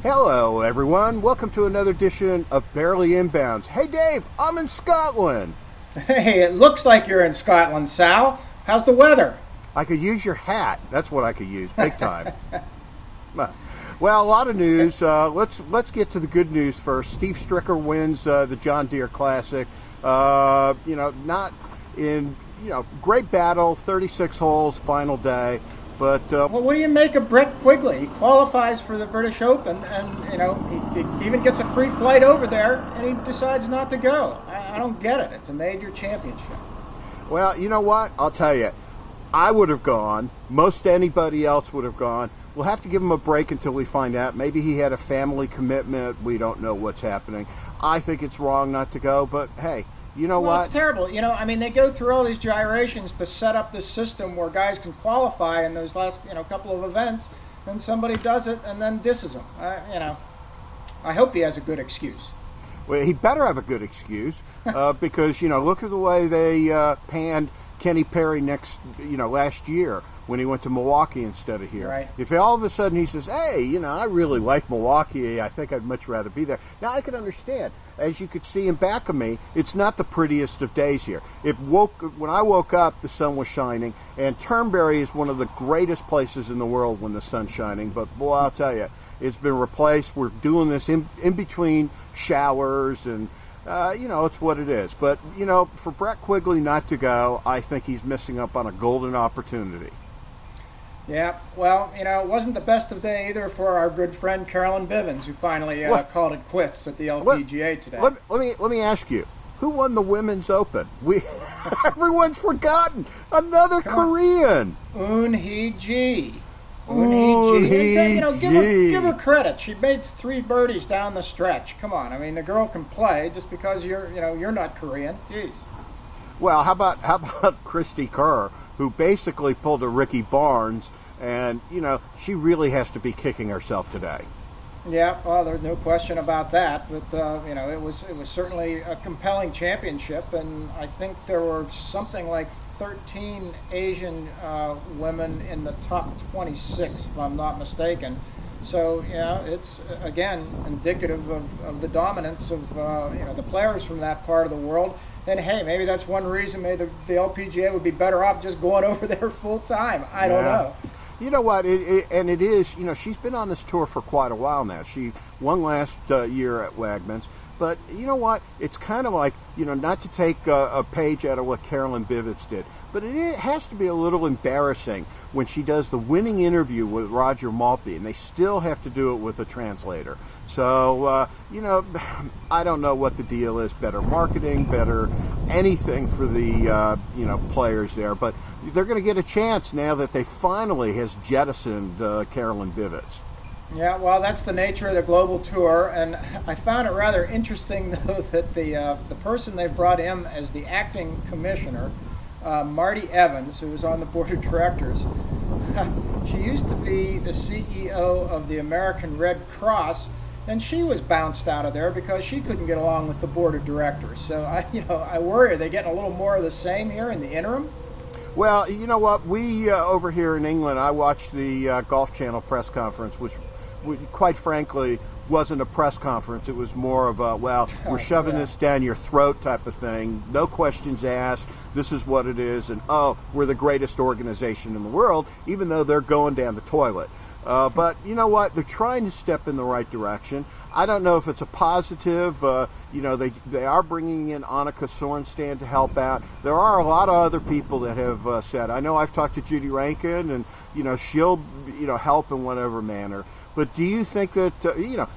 Hello, everyone. Welcome to another edition of Barely Inbounds. Hey, Dave, I'm in Scotland. Hey, it looks like you're in Scotland, Sal. How's the weather? I could use your hat. That's what I could use, big time. Well, a lot of news. Let's get to the good news first. Steve Stricker wins the John Deere Classic. Not in great battle, 36 holes, final day. But well, what do you make of Brett Quigley? He qualifies for the British Open, and he even gets a free flight over there, and he decides not to go. I don't get it. It's a major championship. Well, you know what? I'll tell you. I would have gone. Most anybody else would have gone. We'll have to give him a break until we find out. Maybe he had a family commitment. We don't know what's happening. I think it's wrong not to go, but hey, you know what? Well, it's terrible. They go through all these gyrations to set up this system where guys can qualify in those last, couple of events, and somebody does it and then disses them. I hope he has a good excuse. Well, he better have a good excuse because, look at the way they panned Kenny Perry last year when he went to Milwaukee instead of here. Right. If all of a sudden he says, hey, I really like Milwaukee, I think I'd much rather be there. Now, I can understand. As you could see in back of me, it's not the prettiest of days here. When I woke up, the sun was shining, and Turnberry is one of the greatest places in the world when the sun's shining, but boy, I'll tell you, it's been replaced. We're doing this in between showers, and it's what it is. But, for Brett Quigley not to go, I think he's missing up on a golden opportunity. Yeah, well, it wasn't the best of day either for our good friend Carolyn Bivens, who finally called it quits at the LPGA today. Let me ask you, who won the Women's Open? Everyone's forgotten. Another Korean. Eun-Hee Ji. Eun-Hee Ji. Give her credit. She made 3 birdies down the stretch. Come on, the girl can play just because you're not Korean. Jeez. Well, how about Christy Kerr, who basically pulled a Ricky Barnes, and she really has to be kicking herself today. Yeah, well, there's no question about that. But it was certainly a compelling championship, and I think there were something like 13 Asian women in the top 26, if I'm not mistaken. So it's again indicative of the dominance of the players from that part of the world. And hey, maybe that's one reason maybe the LPGA would be better off just going over there full time. I don't know. You know what? It is. She's been on this tour for quite a while now. She won last year at Wegmans. But you know what? It's kind of like, not to take a page out of what Carolyn Bivens did, but it has to be a little embarrassing when she does the winning interview with Roger Maltby, and they still have to do it with a translator. So, I don't know what the deal is. Better marketing, better anything for the, players there. But they're going to get a chance now that they finally has jettisoned Carolyn Bivens. Yeah, well, that's the nature of the global tour, and I found it rather interesting, though, that the person they've brought in as the acting commissioner, Marty Evans, who was on the board of directors, she used to be the CEO of the American Red Cross, and she was bounced out of there because she couldn't get along with the board of directors. So I worry, are they getting a little more of the same here in the interim? Well, you know what? We over here in England, I watched the Golf Channel press conference, which quite frankly wasn't a press conference. It was more of a, we're shoving this down your throat type of thing. No questions asked. This is what it is. And, we're the greatest organization in the world, even though they're going down the toilet. But you know what? They're trying to step in the right direction. I don't know if it's a positive. They are bringing in Annika Sorenstam to help out. There are a lot of other people that have said. I know I've talked to Judy Rankin, and she'll help in whatever manner. But do you think that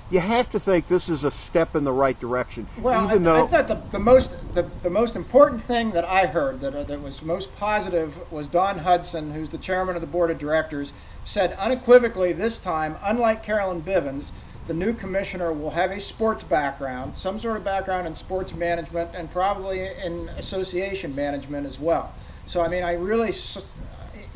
you have to think this is a step in the right direction? Well, I thought the most important thing that I heard that was most positive was Don Hudson, who's the chairman of the board of directors, said unequivocally this time, unlike Carolyn Bivens, the new commissioner will have a sports background, some sort of background in sports management, and probably in association management as well. So I really,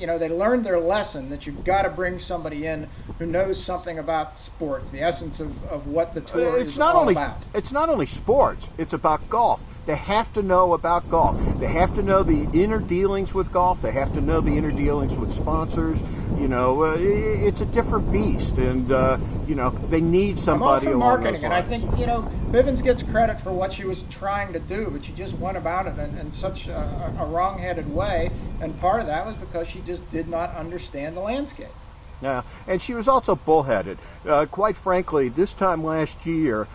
they learned their lesson that you've got to bring somebody in who knows something about sports, the essence of what the tour is all about. It's not only sports, it's about golf. They have to know about golf. They have to know the inner dealings with golf. They have to know the inner dealings with sponsors. It's a different beast, and they need somebody I'm all for along marketing, those and I lines. think Bivens gets credit for what she was trying to do, but she just went about it in such a wrong-headed way, and part of that was because she just did not understand the landscape. Yeah, and she was also bullheaded. Quite frankly, this time last year,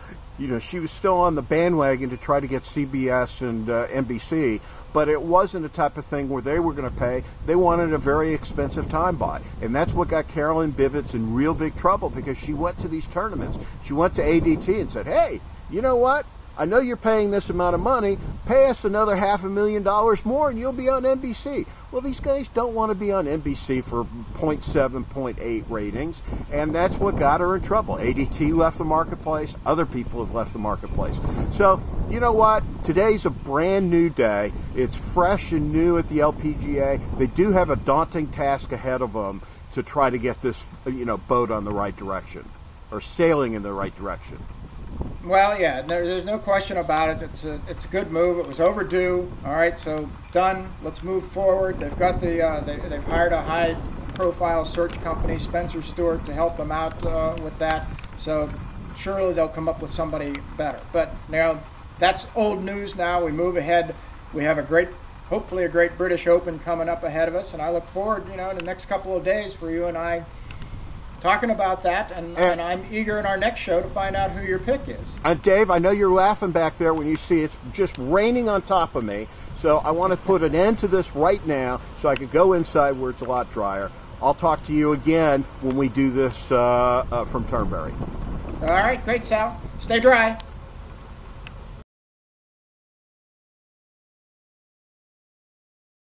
she was still on the bandwagon to try to get CBS and NBC, but it wasn't the type of thing where they were going to pay. They wanted a very expensive time buy, and that's what got Carolyn Bivens in real big trouble, because she went to these tournaments. She went to ADT and said, hey, you know what? I know you're paying this amount of money. Pay us another $500,000 more and you'll be on NBC. Well, these guys don't want to be on NBC for 0.7, 0.8 ratings, and that's what got her in trouble. ADT left the marketplace. Other people have left the marketplace. So, you know what? Today's a brand new day. It's fresh and new at the LPGA. They do have a daunting task ahead of them to try to get this, boat on the right direction, or sailing in the right direction. Well, yeah, there's no question about it. It's a good move. It was overdue. All right, so done. Let's move forward. They've got they've hired a high-profile search company, Spencer Stewart, to help them out with that. So surely they'll come up with somebody better. But that's old news now. We move ahead. We have hopefully a great British Open coming up ahead of us, and I look forward, in the next couple of days for you and I talking about that, and I'm eager in our next show to find out who your pick is. And Dave, I know you're laughing back there when you see it's just raining on top of me, so I want to put an end to this right now so I could go inside where it's a lot drier. I'll talk to you again when we do this from Turnberry. All right, great, Sal. Stay dry.